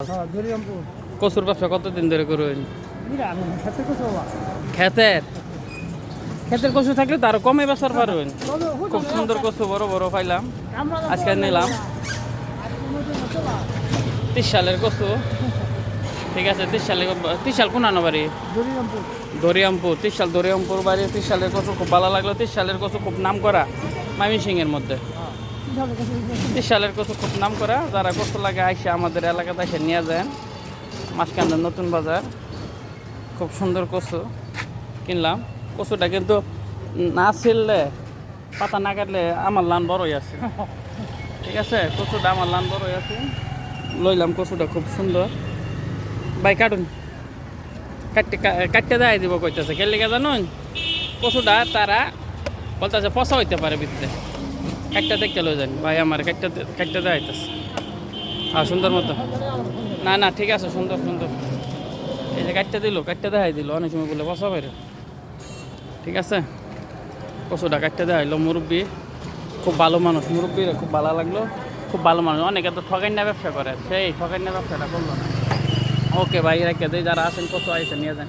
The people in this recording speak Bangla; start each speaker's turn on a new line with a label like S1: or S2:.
S1: হ্যাঁ, দরিয়ামপুর।
S2: কচুর ব্যবসা কতদিন ধরে করুন?
S1: আমি খেতে কচু বাবা।
S2: ক্ষেতের ক্ষেতের কচু থাকলে তো আরো কমে বেচার পারবেন। খুব সুন্দর কচু বড় বড় পাইলাম, আজকে নিলাম 30 সালের কচু। ঠিক আছে, 30 সাল কোন বাড়ি?
S1: দরিয়ামপুর।
S2: দরিয়ামপুর, 30 সাল দরিয়ামপুর বাড়ি। 30 সালের কচু খুব ভালো লাগলো। 30 সালের কচু খুব নাম করা ময়মনসিংহের মধ্যে। 30 সালের কচু খুব নাম করা। যারা কচু লাগে আইসে আমাদের এলাকাতে এসে নিয়ে যান। মাঝখানের নতুন বাজার, খুব সুন্দর কচু কিনলাম। কচুটা কিন্তু না ছিললে, পাতা না কাটলে আমার লান বড়ই আছে। ঠিক আছে, কচুটা আমার লান বড়ই আছে। লইলাম কচুটা, খুব সুন্দর। ভাই কাটুন, কাটতে দেয় দিব কইতেছে। কে লেগে জানুন, কচুটা তারা বলতেছে পচা হইতে পারে ভিতরে। কাটটা দেখতে লই যান ভাই, আমার কাটতে দেখাইতেছে। হ্যাঁ, সুন্দর মতো। না না, ঠিক আছে, সুন্দর সুন্দর। এই যে কাটতে দেখাই দিল। অনেক সময় বলে পচা বাইরে। ঠিক আছে, কচুটা কাটতে দেখাইলো মুরব্বী, খুব ভালো মানুষ। মুরব্বীরা খুব ভালো লাগলো, খুব ভালো মানুষ। অনেকে তো ঠকাই না ব্যবসা করে, সেই ঠকাই না ব্যবসাটা করলো না। ওকে ভাই, রেখে দেয়। যারা আছেন কচু আইসে নিয়ে যান।